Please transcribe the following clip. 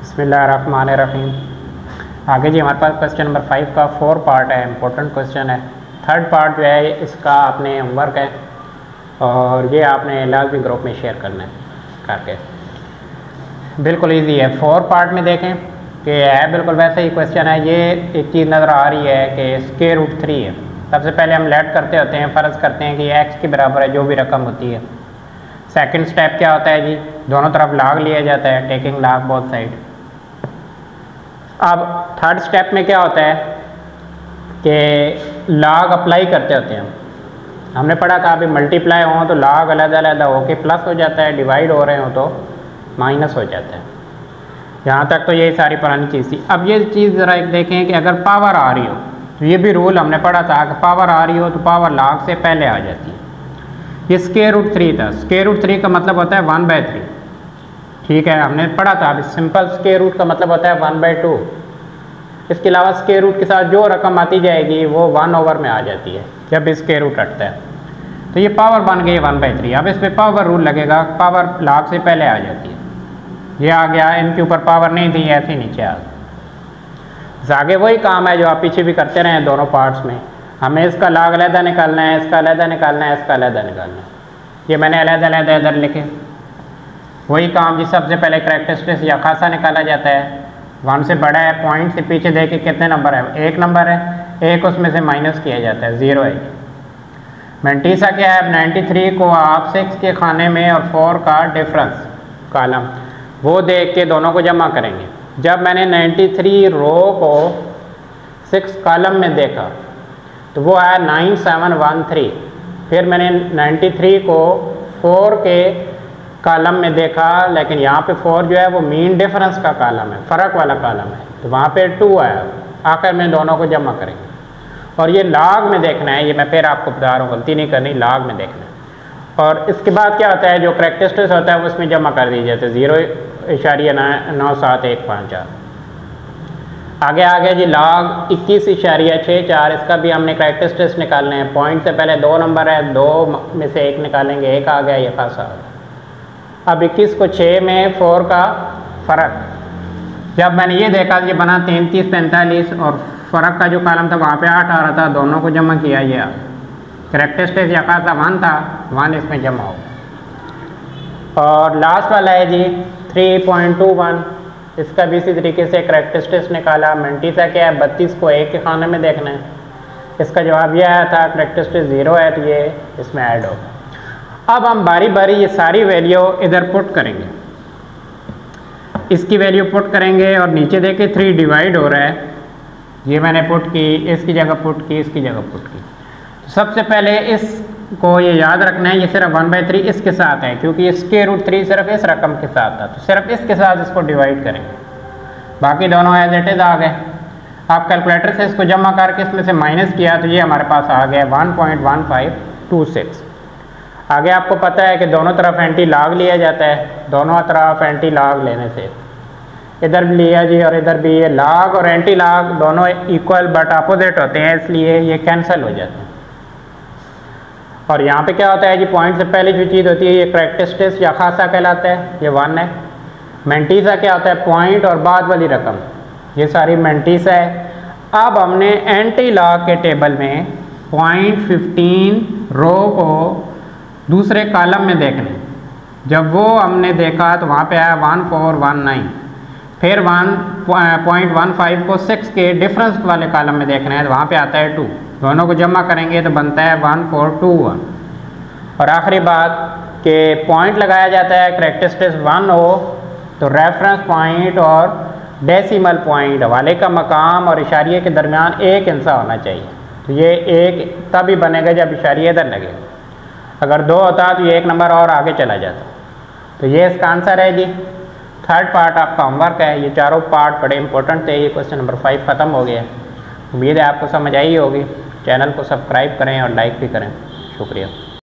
बिस्मिल्लाहिर्रहमानिर्रहीम। आगे जी हमारे पास क्वेश्चन नंबर 5 का 4 पार्ट है, इम्पोर्टेंट क्वेश्चन है। थर्ड पार्ट जो है इसका आपने होमवर्क है और ये आपने लाजमी ग्रुप में शेयर करना है करके। बिल्कुल इजी है। 4 पार्ट में देखें कि है बिल्कुल वैसे ही क्वेश्चन है। ये एक चीज़ नज़र आ रही है कि स्क्वायर रूट 3 है। सबसे पहले हम लेट करते होते हैं, फ़र्ज़ करते हैं कि x के बराबर है जो भी रकम होती है। सेकंड स्टेप क्या होता है जी, दोनों तरफ लाग लिया जाता है, टेकिंग लाग बोथ साइड। अब थर्ड स्टेप में क्या होता है कि लाग अप्लाई करते होते हैं। हमने पढ़ा था अभी मल्टीप्लाई हों तो लाग अलग-अलग होके प्लस हो जाता है, डिवाइड हो रहे हों तो माइनस हो जाता है। यहाँ तक तो यही सारी पुरानी चीज़ थी। अब ये चीज़ ज़रा एक देखें कि अगर पावर आ रही हो तो ये भी रूल हमने पढ़ा था कि पावर आ रही हो तो पावर लाग से पहले आ जाती है। ये स्क्वायर रूट 3 था। स्क्वायर रूट 3 का मतलब होता है 1/3। ठीक है, हमने पढ़ा था। अभी सिंपल स्क्वायर रूट का मतलब होता है 1/2। इसके अलावा स्क्वायर रूट के साथ जो रकम आती जाएगी वो 1/, में आ जाती है जब स्क्वायर रूट हटता है। तो ये पावर बन गई 1/3। अब इस पर पावर रूल लगेगा, पावर लाग से पहले आ जाती है। ये आ गया, इनके ऊपर पावर नहीं थी, ऐसे नीचे आ गई। आगे वही काम है जो आप पीछे भी करते रहे दोनों पार्ट्स में। हमें इसका लाग अलहदा निकालना है, इसका अलहदा निकालना है, इसका अलहदा निकालना है। ये मैंने अलहदा इधर लिखे। वही काम जी, सबसे पहले कैरेक्टरिस्टिक्स या खासा निकाला जाता है। 1 से बड़ा है, पॉइंट से पीछे देखे कितने नंबर है, 1 नंबर है, 1 उसमें से माइनस किया जाता है, 0 है। मैंटीसा क्या है, 93 को आप 6 के खाने में और 4 का डिफरेंस कॉलम वो देख के दोनों को जमा करेंगे। जब मैंने 93 रो को 6 कॉलम में देखा तो वो आया 9713। फिर मैंने 93 को 4 के कॉलम में देखा, लेकिन यहाँ पे 4 जो है वो मीन डिफरेंस का कॉलम है, फ़र्क वाला कॉलम है, तो वहाँ पे 2 आया। आखिर में दोनों को जमा करेंगे और ये लाग में देखना है। ये मैं फिर आपको बता रहा हूँ, गलती नहीं करनी, लाग में देखना है। और इसके बाद क्या होता है, जो कैरेक्टरिस्टिक्स होता है उसमें जमा कर दी जाती है, 0.9715। आगे जी लाग 21.64। इसका भी हमने कैरेक्टरिस्टिक्स निकालने हैं। पॉइंट से पहले 2 नंबर है, 2 में से 1 निकालेंगे, 1 आ गया, ये खासा आ गया। अब 21 को 6 में 4 का फ़र्क। जब मैंने ये देखा ये बना 3345 और फ़र्क का जो कॉलम था वहाँ पे 8 आ रहा था, दोनों को जमा किया। ये कैरेक्टरिस्टिक्स या खासा 1 था, 1 इसमें जमा हो। और लास्ट वाला है जी 3.21। इसका भी इसी तरीके से कैरेक्टरिस्टिक्स निकाला। मैंटीसा क्या है, 32 को 1 के खाने में देखना है। इसका जवाब ये आया था कैरेक्टरिस्टिक्स 0 है, तो ये इसमें ऐड होगा। अब हम बारी बारी ये सारी वैल्यू इधर पुट करेंगे। इसकी वैल्यू पुट करेंगे और नीचे देखें 3 डिवाइड हो रहा है, ये मैंने पुट की, इसकी जगह पुट की, इसकी जगह पुट की। तो सबसे पहले इसको ये याद रखना है, ये सिर्फ 1/3 इसके साथ है, क्योंकि ये स्क्वायर रूट 3 सिर्फ इस रकम के साथ था, तो सिर्फ इसके साथ इसको डिवाइड करेंगे। बाकी दोनों एज इट इज आ गए। आप कैलकुलेटर से इसको जमा करके इसमें से माइनस किया तो ये हमारे पास आ गया 1.1526। आगे आपको पता है कि दोनों तरफ एंटी लाग लिया जाता है। दोनों तरफ एंटी लाग लेने से इधर भी लिया जी और इधर भी, ये लाग और एंटी लाग दोनों इक्वल बट अपोजिट होते हैं, इसलिए ये कैंसिल हो जाते हैं। और यहाँ पे क्या होता है जी, पॉइंट से पहले जो चीज़ होती है ये कैरेक्टरिस्टिक्स या खासा कहलाता है, ये 1 है। मैंटीसा क्या होता है, पॉइंट और बाद वाली रकम, ये सारी मैंटीसा है। अब हमने एंटी लाग के टेबल में 0.15 रो को दूसरे कॉलम में देखने। जब वो हमने देखा तो वहाँ पे आया 1419। फिर 1.15 को 6 के डिफरेंस वाले कॉलम में देखना है, तो वहाँ पे आता है 2। दोनों को जमा करेंगे तो बनता है 1421। और आखिरी बात कि पॉइंट लगाया जाता है, कैरेक्टरिस्टिक्स 1 हो तो रेफरेंस पॉइंट और डेसिमल पॉइंट, हवाले का मकाम और इशारिये के दरमियान 1 इंचा होना चाहिए। तो ये 1 तभी बनेगा जब इशारिया इधर लगेगा। अगर 2 होता तो ये 1 नंबर और आगे चला जाता। तो ये इसका आंसर है जी। थर्ड पार्ट आपका होमवर्क है। ये चारों पार्ट बड़े इंपॉर्टेंट थे। ये क्वेश्चन नंबर 5 ख़त्म हो गया। उम्मीद है आपको समझ आई होगी। चैनल को सब्सक्राइब करें और लाइक भी करें। शुक्रिया।